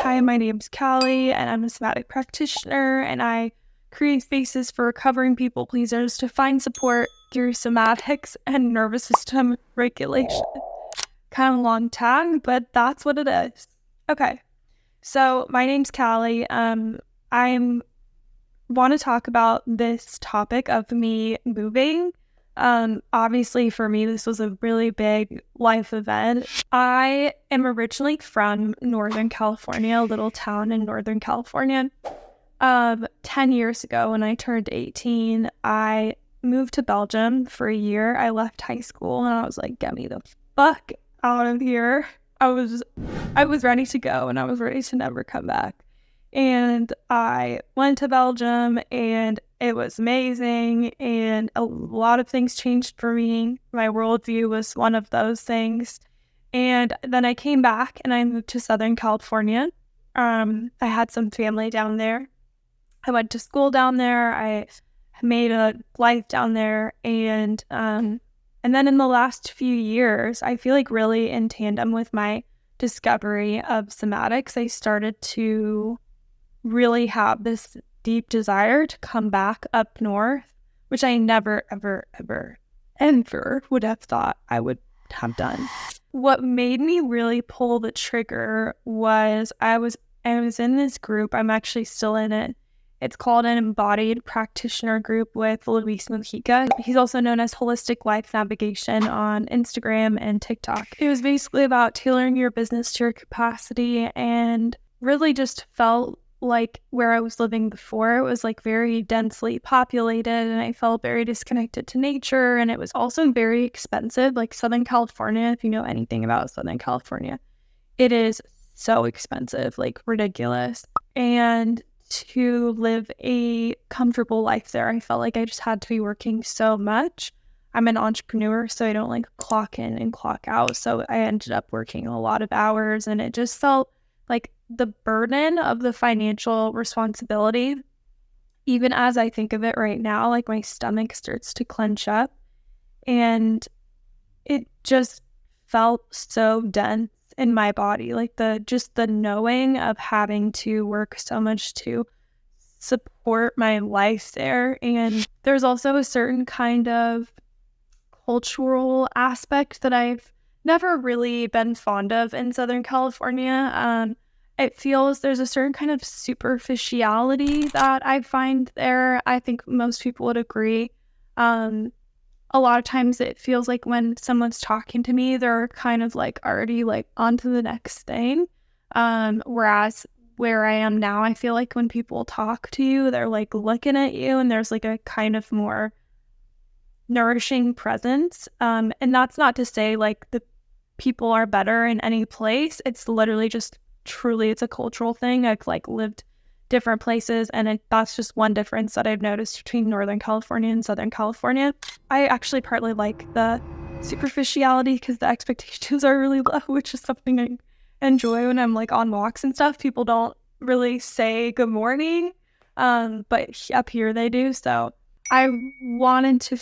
Hi, my name's Callie, and I'm a somatic practitioner, and I create spaces for recovering people pleasers to find support through somatics and nervous system regulation. Kind of a long tag, but that's what it is. Okay, so my name's Callie. I want to talk about this topic of me moving. Obviously for me, this was a really big life event. I am originally from Northern California, a little town in Northern California. 10 years ago when I turned 18, I moved to Belgium for a year. I left high school and I was like, get me the fuck out of here. I was ready to go and I was ready to never come back. And I went to Belgium and it was amazing. And a lot of things changed for me. My worldview was one of those things. And then I came back and I moved to Southern California. I had some family down there. I went to school down there. I made a life down there. And then in the last few years, I feel like really in tandem with my discovery of somatics, I started to really have this deep desire to come back up north, which I never, ever, ever, ever would have thought I would have done. What made me really pull the trigger was I was in this group. I'm actually still in it. It's called an embodied practitioner group with Luis Mujica. He's also known as Holistic Life Navigation on Instagram and TikTok. It was basically about tailoring your business to your capacity, and really just felt like where I was living before, it was like very densely populated and I felt very disconnected to nature, and it was also very expensive. Like Southern California, if you know anything about Southern California, it is so expensive, like ridiculous. And to live a comfortable life there, I felt like I just had to be working so much. I'm an entrepreneur, so I don't like clock in and clock out. So I ended up working a lot of hours, and it just felt like the burden of the financial responsibility, even as I think of it right now, like my stomach starts to clench up, and it just felt so dense in my body, like the knowing of having to work so much to support my life there. And there's also a certain kind of cultural aspect that I've never really been fond of in Southern California. It feels there's a certain kind of superficiality that I find there. I think most people would agree. A lot of times it feels like when someone's talking to me, they're kind of like already like on to the next thing. Whereas where I am now, I feel like when people talk to you, they're like looking at you and there's like a kind of more nourishing presence. And that's not to say like the people are better in any place. It's literally just truly, it's a cultural thing. I've like lived different places, and that's just one difference that I've noticed between Northern California and Southern California. I actually partly like the superficiality because the expectations are really low, which is something I enjoy when I'm like on walks and stuff. People don't really say good morning, but up here they do. So I wanted to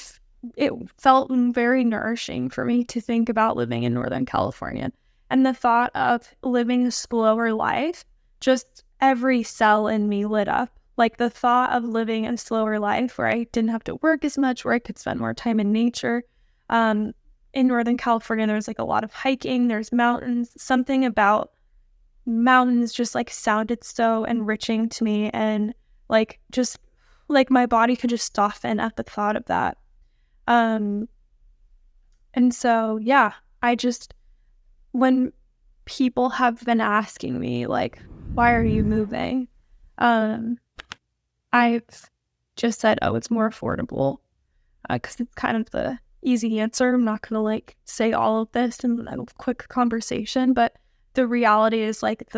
it felt very nourishing for me to think about living in Northern California. And the thought of living a slower life, just every cell in me lit up. Like the thought of living a slower life where I didn't have to work as much, where I could spend more time in nature. In Northern California, there's like a lot of hiking, there's mountains. Something about mountains just like sounded so enriching to me, and like just like my body could just soften at the thought of that. And so, yeah, when people have been asking me, like, why are you moving? I've just said, oh, it's more affordable, because it's kind of the easy answer. I'm not going to like say all of this in a quick conversation, but the reality is like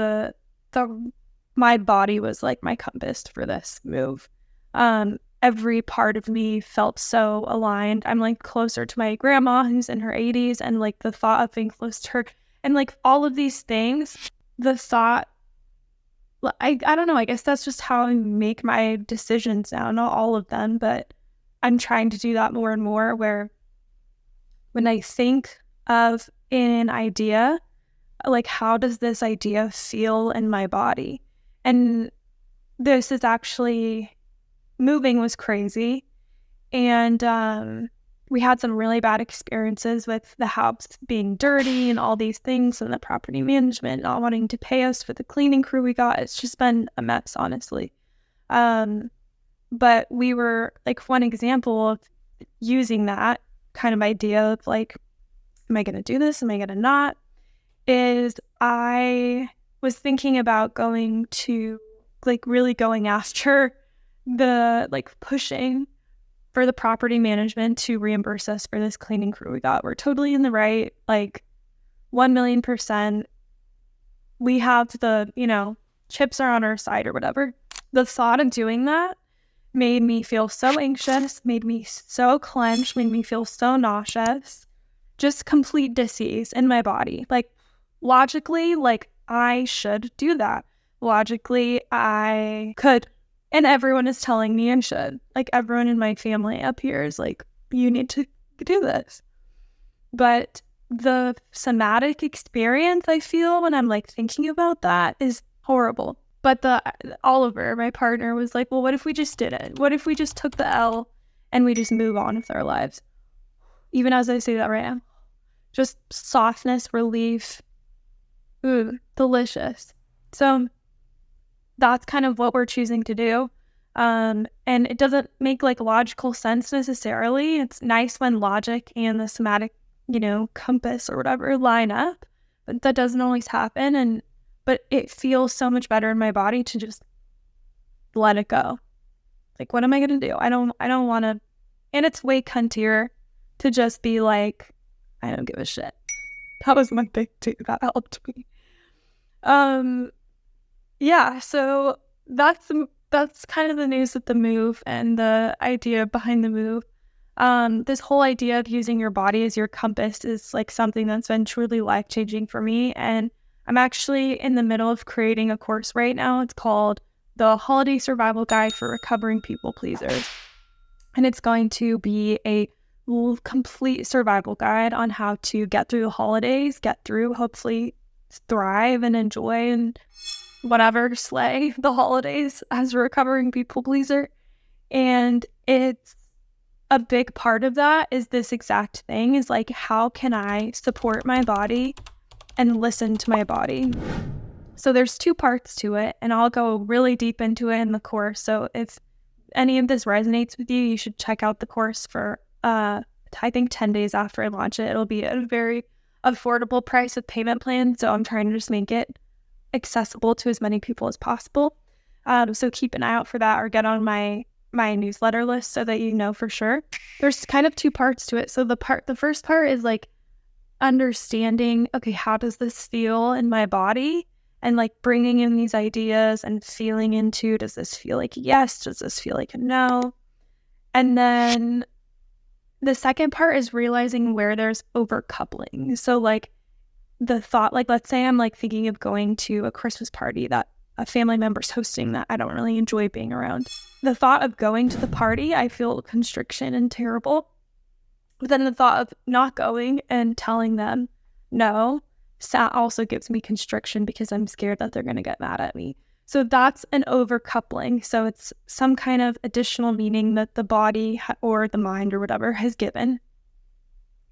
my body was like my compass for this move. Every part of me felt so aligned. I'm like closer to my grandma who's in her 80s, and like the thought of being close to her and like all of these things, the thought, I don't know, I guess that's just how I make my decisions now. Not all of them, but I'm trying to do that more and more, where when I think of an idea, like, how does this idea feel in my body? And this is actually, moving was crazy. And we had some really bad experiences with the house being dirty and all these things, and the property management not wanting to pay us for the cleaning crew we got. It's just been a mess, honestly. But we were, like, one example of using that kind of idea of like, am I going to do this? Am I going to not? Is I was thinking about going to, like, really going after the, like, pushing for the property management to reimburse us for this cleaning crew we got. We're totally in the right, like, 1,000,000%. We have the, chips are on our side or whatever. The thought of doing that made me feel so anxious, made me so clenched, made me feel so nauseous, just complete disease in my body. Like, logically, like, I should do that. Logically, I could. And everyone is telling me I should. Like, everyone in my family up here is like, you need to do this. But the somatic experience I feel when I'm, like, thinking about that is horrible. But Oliver, my partner, was like, well, what if we just did it? What if we just took the L and we just move on with our lives? Even as I say that right now. Just softness, relief. Ooh, delicious. So that's kind of what we're choosing to do. And it doesn't make, like, logical sense necessarily. It's nice when logic and the somatic, compass or whatever line up, but that doesn't always happen. But it feels so much better in my body to just let it go. Like, what am I going to do? I don't want to, and it's way cuntier to just be like, I don't give a shit. That was my big too. That helped me. Yeah, so that's kind of the news with the move and the idea behind the move. This whole idea of using your body as your compass is, like, something that's been truly life-changing for me. And I'm actually in the middle of creating a course right now. It's called The Holiday Survival Guide for Recovering People Pleasers. And it's going to be a complete survival guide on how to get through the holidays, hopefully thrive and enjoy and whatever, slay the holidays as a recovering people pleaser. And it's a big part of that is this exact thing, is like, how can I support my body and listen to my body? So there's 2 parts to it, and I'll go really deep into it in the course. So if any of this resonates with you, you should check out the course for, I think 10 days after I launch it. It'll be at a very affordable price with payment plan. So I'm trying to just make it accessible to as many people as possible. So keep an eye out for that, or get on my newsletter list so that you know for sure. There's kind of 2 parts to it. So the first part is, like, understanding, okay, how does this feel in my body? And, like, bringing in these ideas and feeling into, does this feel like a yes? Does this feel like a no? And then the second part is realizing where there's overcoupling. So, like, the thought, like, let's say I'm, like, thinking of going to a Christmas party that a family member's hosting that I don't really enjoy being around. The thought of going to the party, I feel constriction and terrible. But then the thought of not going and telling them no, also gives me constriction because I'm scared that they're going to get mad at me. So that's an overcoupling. So it's some kind of additional meaning that the body or the mind or whatever has given.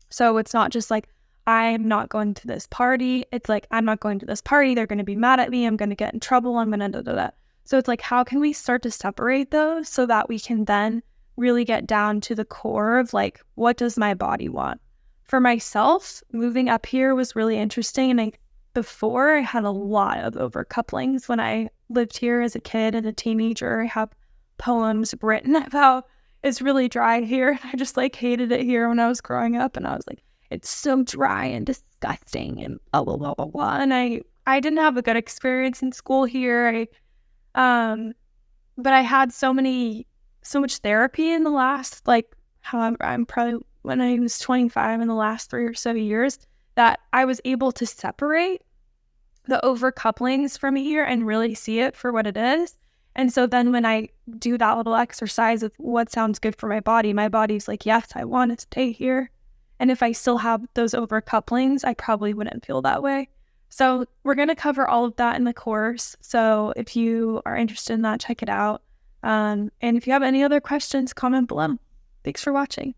So it's not just like, I'm not going to this party. It's like, I'm not going to this party. They're going to be mad at me. I'm going to get in trouble. I'm going to da-da-da. So it's like, how can we start to separate those so that we can then really get down to the core of, like, what does my body want? For myself, moving up here was really interesting. And before I had a lot of overcouplings when I lived here as a kid and a teenager. I have poems written about it's really dry here. I just, like, hated it here when I was growing up. And I was like, it's so dry and disgusting and blah, blah, blah, blah, blah. And I didn't have a good experience in school here. But I had so much therapy in the last, like, I'm probably, when I was 25, in the last 3 or so years, that I was able to separate the overcouplings from here and really see it for what it is. And so then when I do that little exercise of what sounds good for my body's like, yes, I want to stay here. And if I still have those overcouplings, I probably wouldn't feel that way. So we're going to cover all of that in the course. So if you are interested in that, check it out. And if you have any other questions, comment below. Thanks for watching.